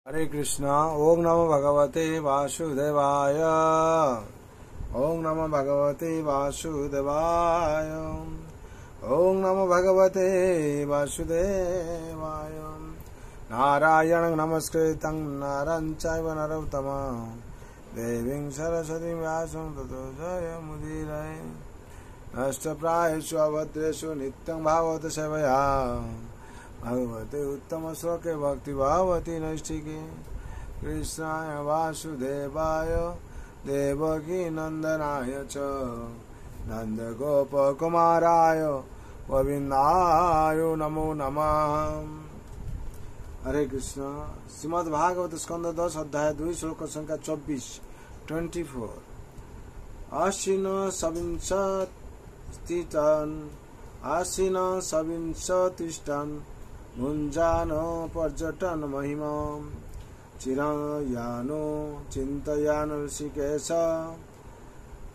हरे कृष्णा। ओम नमो भगवते वासुदेवाय। ओम नमो भगवते वासुदेवाय। ओम नमो भगवते वासुदेवाय। नारायणं नमस्कृतं नरं चैव नरोत्तमं देवीं सरस्वतीं व्यासं ततो जयमुदीरये। नष्टप्रायेषु अभद्रेषु नित्यं भागवत सेवया भगवते उत्तम श्लोके भक्ति भावती नैष्ठिके। कृष्णाय वासुदेवाय देवकी नंदनाय च नंदगोपकुमाराय गोविंदाय नमो नमः। हरे कृष्ण। श्रीमद् भागवत स्कंद 10 अध्याय 2 श्लोक संख्या 24 24। आश्विन सविंशतिष्ठन् भुञ्जानो पर्यटन महिमां चिरयानो चिन्तयान ऋषिकेश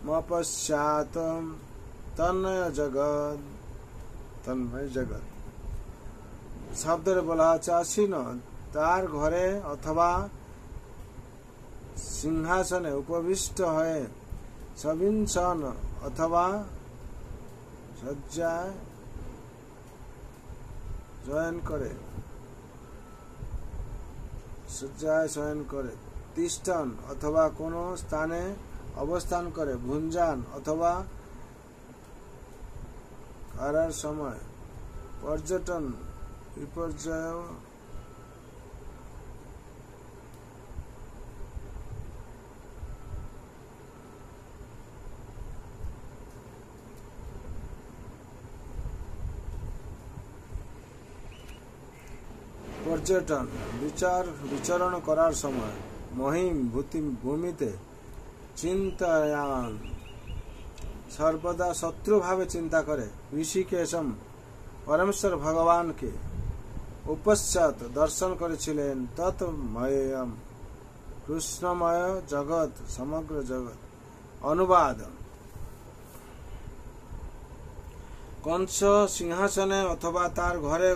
मपश्चात् तन्मय जगत। শব্দের বলা হচ্ছে আসীন তার ঘরে অথবা সিংহাসনে উপবিষ্ট হয়ে সবিঞ্চন অথবা শয্যায় শয়ন করে তিষ্ঠন অথবা কোনো স্থানে অবস্থান করে ভুঞ্জান অথবা করার সময় পর্যটন বিপর্যয় পর্যটন বিচরণ করার সময় মহিম ভূমিতে চিন্তায়ান সর্বদা শত্রু ভাবে চিন্তা করে ঋষিকেশম পরমেশ্বর ভগবানকে উপশ্চাৎ দর্শন করেছিলেন তৎময়ম কৃষ্ণময় জগৎ সমগ্র জগৎ। অনুবাদ। কংস সিংহাসনে অথবা তার ঘরে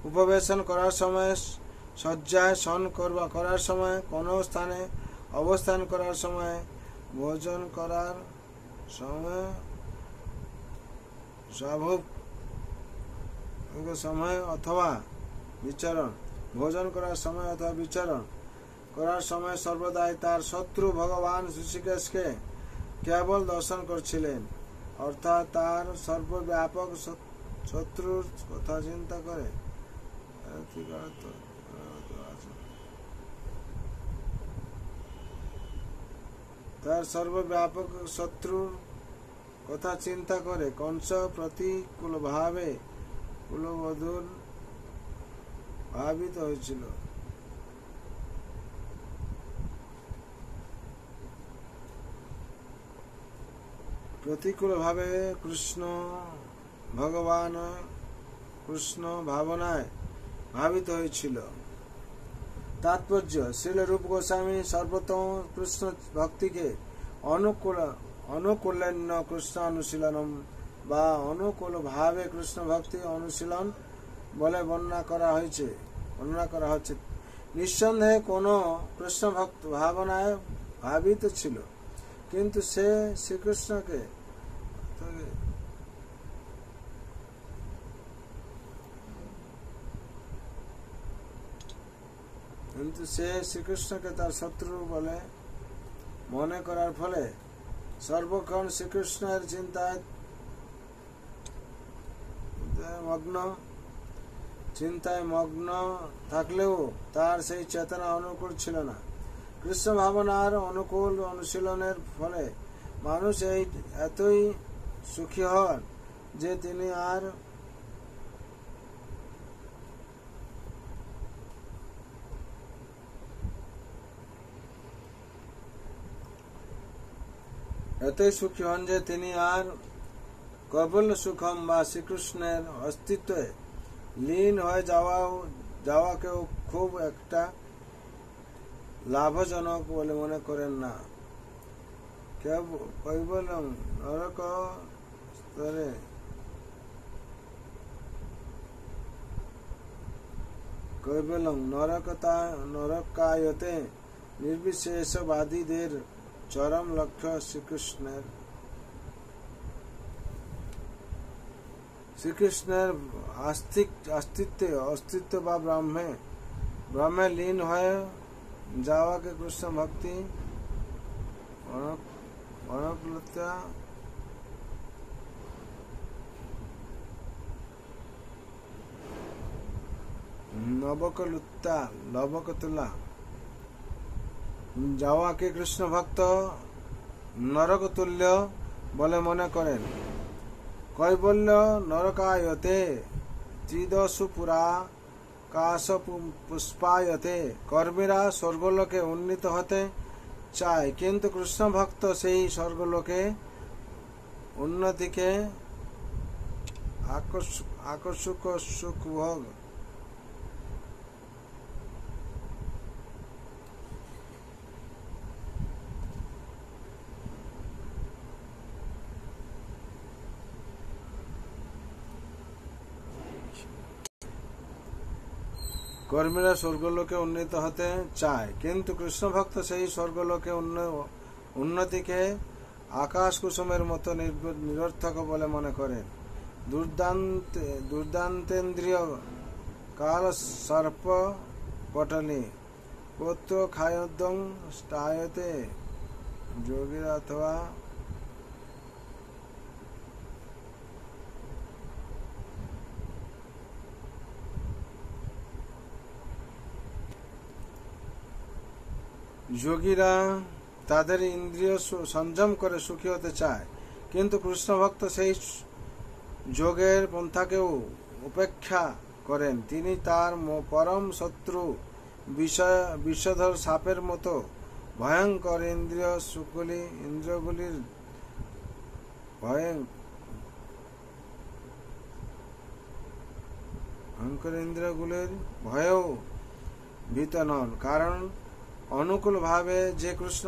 উপবেশন করার সময় শয্যায় শয়ন করার সময় কোনো স্থানে অবস্থান করার সময় ভোজন করার সময় অথবা বিচরণ ভোজন করার সময় অথবা বিচরণ করার সময় সর্বদাই তার শত্রু ভগবান ঋষিকেশকে কেবল দর্শন করছিলেন, অর্থাৎ তার সর্বব্যাপক শত্রুর কথা চিন্তা করে তার সর্বব্যাপক শত্রুর কথা চিন্তা করে কংস প্রতিকূলভাবে কুলবধূর ভাবিত হয়েছিল। প্রতিকূলভাবে ভগবান কৃষ্ণ ভাবনায় ভাবিত হয়েছিল। তাৎপর্য। শ্রীল রূপ গোস্বামী সর্বোত্তম কৃষ্ণ ভক্তিকে অনুকূল্যান্য কৃষ্ণ অনুশীলনম বা অনুকূল ভাবে কৃষ্ণ ভক্তি অনুশীলন বলে বর্ণনা করা হচ্ছে। নিঃসন্দেহে কোন কৃষ্ণ ভক্ত ভাবনায় ভাবিত ছিল, কিন্তু সে শ্রীকৃষ্ণকে তার শত্রু বলে মনে করার ফলে সর্বক্ষণ শ্রীকৃষ্ণের চিন্তায় মগ্ন থাকলেও তার সেই চেতনা অনুকূল ছিল না। কৃষ্ণ ভাবনার অনুকূল অনুশীলনের ফলে মানুষ এতই সুখী হন যে তিনি আর কবল সুখম বা শ্রীকৃষ্ণের অস্তিত্বে লীন হয়ে যাওয়াকেও খুব একটা লাভজনক বলে মনে করেন না। কৈবল্যম নরক স্তরে কৈবলং নরকায়তে নির্বিশেষবাদীদের চরম লক্ষ্য শ্রীকৃষ্ণের অস্তিত্ব বা ব্রহ্মে লীন হয়ে যাওয়াকে কৃষ্ণ ভক্তি অনকুলতা লবকতুলা যাওয়াকে কৃষ্ণ ভক্ত নরকতুল্য বলে মনে করেন। কৈবল্য নরকায়তে ত্রিদশু পুরা কাশ পুষ্পায়তে কর্মীরা স্বর্গলোকে উন্নীত হতে চায়, কিন্তু কৃষ্ণ ভক্ত সেই স্বর্গলোকে উন্নতিকে আকর্ষক সুখ ভোগ কর্মীরা স্বর্গলোকে উন্নীত হতে চায়, কিন্তু কৃষ্ণ ভক্ত সেই স্বর্গলোকে উন্নতিকে আকাশ কুসুমের মতো নিরর্থক বলে মনে করেন। দুর্দান্তেন্দ্রিয় কাল সর্প পটলি পত্র খায়দং স্টায়তে যোগীরা অথবা যোগীরা তাদের ইন্দ্রিয় সংযম করে সুখী হতে চায়, কিন্তু কৃষ্ণ ভক্ত সেই যোগের পন্থাকেও উপেক্ষা করেন। তিনি তার পরম শত্রু বিষধর সাপের মতো ভয়ঙ্কর ইন্দ্রিয়গুলির ভয়েও ভীত নন, কারণ অনুকূল ভাবে যে কৃষ্ণ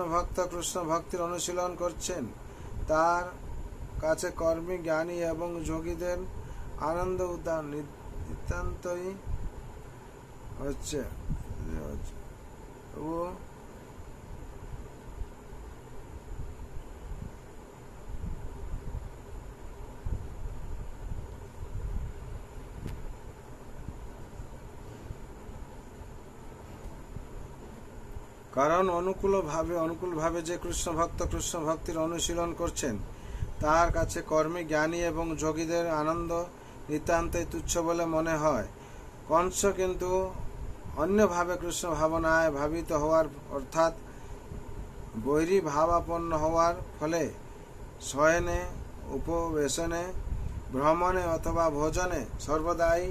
ভক্তির অনুশীলন করছেন তার কাছে কর্মী, জ্ঞানী এবং যোগীদের আনন্দ নিতান্তই হচ্ছে। কারণ অনুকূল ভাবে যে কৃষ্ণ ভক্তির অনুশীলন করছেন তার কাছে কর্মী, জ্ঞানী এবং যোগীদের আনন্দ নিতান্তই তুচ্ছ বলে মনে হয়। কংস কিন্তু অন্যভাবে কৃষ্ণ ভাবনায় ভাবিত হওয়ার অর্থাৎ বৈরী ভাবাপন্ন হওয়ার ফলে শয়নে, উপবেশনে, ভ্রমণে অথবা ভোজনে সর্বদাই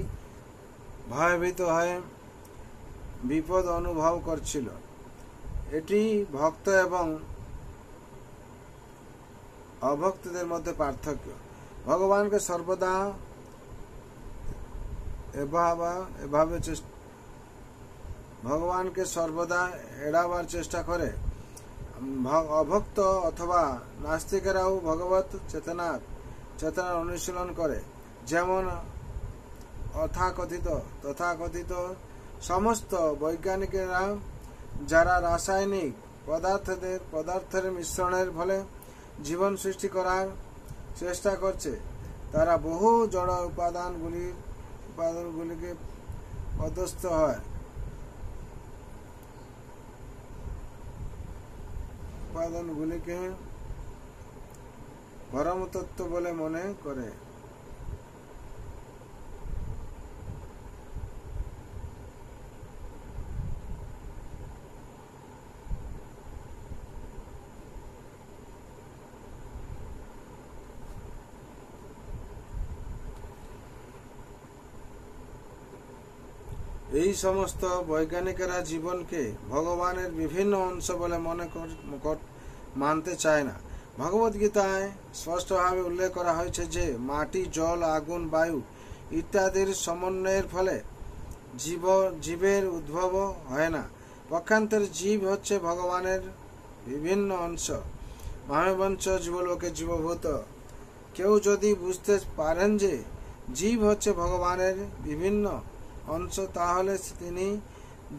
ভয়ভীত হয়ে বিপদ অনুভব করছিল। এটি ভক্ত এবং অভক্তদের মধ্যে পার্থক্য। ভগবানকে সর্বদা এড়াবার চেষ্টা করে। অভক্ত অথবা নাস্তিকেরাও ভগবত চেতনার অনুশীলন করে। যেমন তথাকথিত সমস্ত বৈজ্ঞানিকেরা যারা রাসায়নিক পদার্থের মিশ্রণের ফলে জীবন সৃষ্টি করার চেষ্টা করছে, তারা বহু জড় উপাদানগুলিকে পদস্থ হয়, উপাদানগুলিকে পরমতত্ত্ব বলে মনে করে। এই সমস্ত বৈজ্ঞানিকেরা জীবনকে ভগবানের বিভিন্ন অংশ বলে মানতে চায় না। ভগবদ গীতায় স্পষ্টভাবে উল্লেখ করা হয়েছে যে মাটি, জল, আগুন, বায়ু ইত্যাদির সমন্বয়ের ফলে জীবের উদ্ভব হয় না। পক্ষান্তরে জীব হচ্ছে ভগবানের বিভিন্ন অংশ। মহাবঞ্চ জীবলোকে জীবভূত। কেউ যদি বুঝতে পারেন যে জীব হচ্ছে ভগবানের বিভিন্ন অংশ, তাহলে তিনি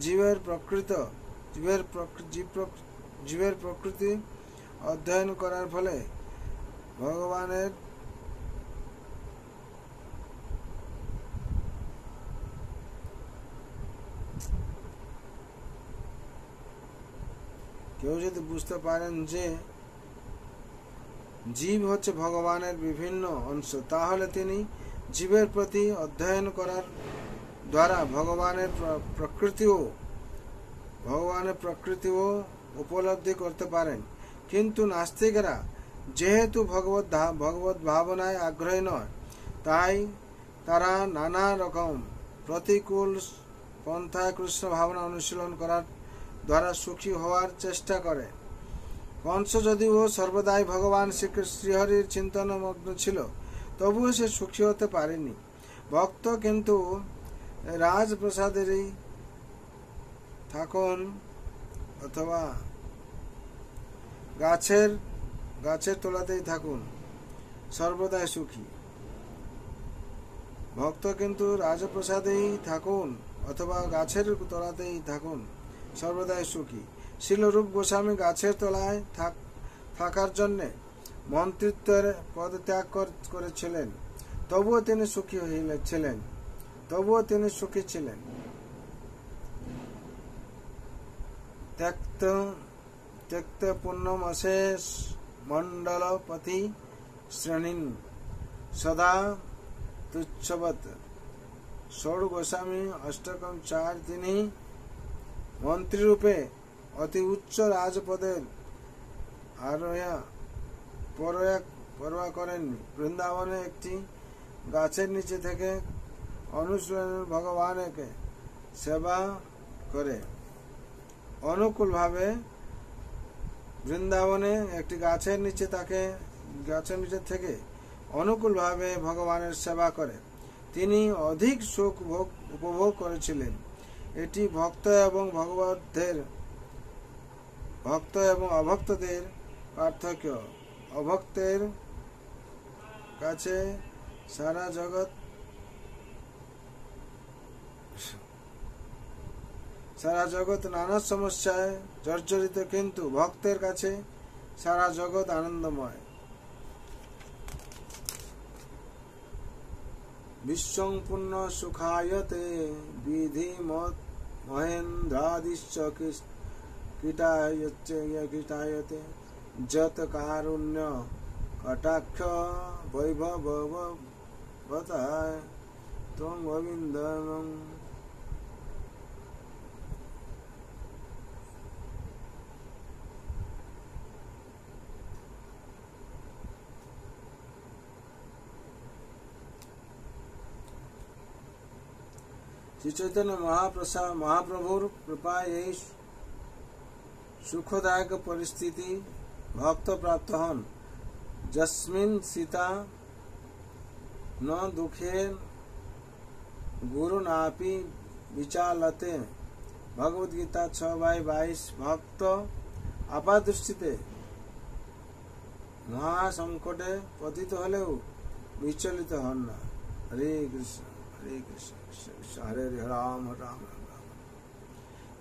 জীবের প্রকৃতি অধ্যয়ন করার ফলে ভগবানের কেউ যদি বুঝতে পারেন যে জীব হচ্ছে ভগবানের বিভিন্ন অংশ, তাহলে তিনি জীবের প্রতি অধ্যয়ন করার দ্বারা ভগবানের প্রকৃতিও উপলব্ধি করতে পারেন। কিন্তু নাস্তিকরা যেহেতু ভগবত ভাবনায় আগ্রহী নয়, তাই তারা নানা রকম প্রতিকূল পন্থায় কৃষ্ণ ভাবনা অনুশীলন করার দ্বারা সুখী হওয়ার চেষ্টা করে। কংস যদিও সর্বদাই ভগবান শ্রীহরির চিন্তনমগ্ন ছিল, তবুও সে সুখী হতে পারেনি। ভক্ত কিন্তু রাজপ্রাসাদেরই থাকুন অথবা গাছের তলাতেই থাকুন, সর্বদাই সুখী। ভক্ত কিন্তু রাজপ্রাসাদেই থাকুন অথবা গাছের তলাতেই থাকুন, সর্বদাই সুখী। শিলরূপ গোস্বামী গাছের তলায় থাকার জন্য মন্ত্রিত্বের পদত্যাগ করেছিলেন, তবুও তিনি সুখী ছিলেন। त्यक्त पुण्यम अशेष मंडलपति श्रेणी सदा तुच्छवत। षोड़ गोस्वामी अष्टकम 4 তিনি মন্ত্রী রূপে অতি উচ্চ রাজপদের পরোয়া করেননি। বৃন্দাবনে একটি গাছের নিচে থেকে অনুশীলনের ভগবানকে সেবা করে অনুকূলভাবে বৃন্দাবনে একটি গাছের নিচে থেকে অনুকূলভাবে ভগবানের সেবা করে তিনি অধিক সুখ উপভোগ করেছিলেন। এটি ভক্ত এবং অভক্তদের পার্থক্য। অভক্তের কাছে সারা জগৎ নানা সমস্যায় জর্জরিত, কিন্তু ভক্তের কাছে সারা জগৎ আনন্দময়। বিশ্বং পুণ্য সুখায়তে বিধি মহেন্দ্রাদিশ্চ কীটায়তে যত কারুণ্য কটাক্ষ বৈভবতায় ত্বং গোবিন্দং। শ্রী চৈতন্য মহাপ্রভুর কৃপায় এই সুখদায়ক পরিস্থিতি ভক্ত প্রাপ্ত হন, যস্মিন সীতা ন দুঃখে গুরু নাপি বিচালতে। ভগবদ গীতা 6/22। ভক্ত আপাতদৃষ্টিতে মহা সংকটে পতিত হলেও বিচলিত হন না। হরে কৃষ্ণ হরে কৃষ্ণ কৃষ্ণ কৃষ্ণ হরে হরে রাম রাম রাম।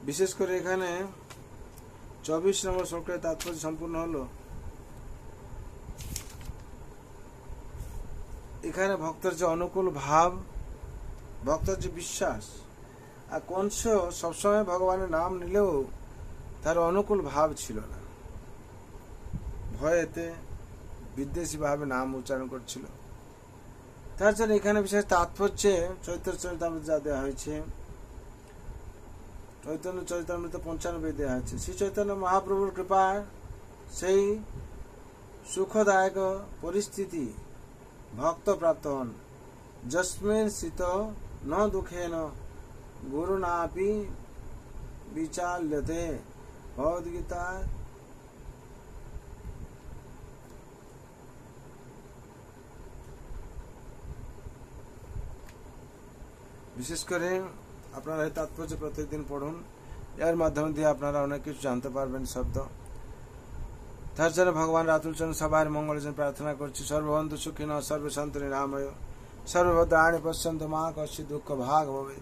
বিশেষ করে এখানে 24 নম্বর শ্লোকের তাৎপর্য সম্পূর্ণ হলো। এখানে ভক্তের যে অনুকূল ভাব, ভক্তের যে বিশ্বাস, আর কংস সবসময় ভগবানের নাম নিলেও তার অনুকূল ভাব ছিল না, ভয়েতে বিদ্বেষী ভাবে নাম উচ্চারণ করছিল। তার জন্য এখানে বিশেষ তাৎপর্যে চৈতন্য চরিতামৃত যা দেওয়া হয়েছে, চৈতন্য চরিতামৃত 95 দেওয়া হয়েছে। শ্রী চৈতন্য মহাপ্রভুর কৃপায় সেই সুখদায়ক পরিস্থিতি ভক্ত প্রাপ্ত হন, যস্মিন স্থিত ন দুঃখেন গুরু নাপি বিচাল্যতে। ভগবদ্গীতা বিশেষ করে আপনারা এই তাৎপর্য প্রত্যেকদিন পড়ুন, এর মাধ্যমে দিয়ে আপনারা অনেক কিছু জানতে পারবেন শব্দ। তার জন্য ভগবান রাতুল চন্দ্র সবার মঙ্গলের জন্য প্রার্থনা করছি। সর্ববন্ধু সুখিন সর্বশান্ত নিরাময় সর্বভদ্রাণি পশ্যন্তু মা কশ্চিৎ দুঃখ ভাগ ভবে।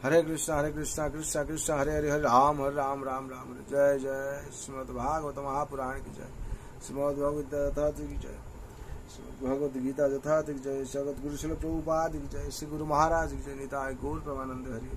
हरे कृष्णा कृष्णा कृष्णा हरे हरे, हरे राम राम राम हरे। जय जय श्रीमद् भागवत महापुराण की जय, श्रीमद् भगवद यथार्थ की जय, भगवद गीता यथार्थ की जय, जगत गुरु शिल प्रभुपाद की जय, श्री गुरु महाराज की जय, निताय गौर प्रेमानंद हरि।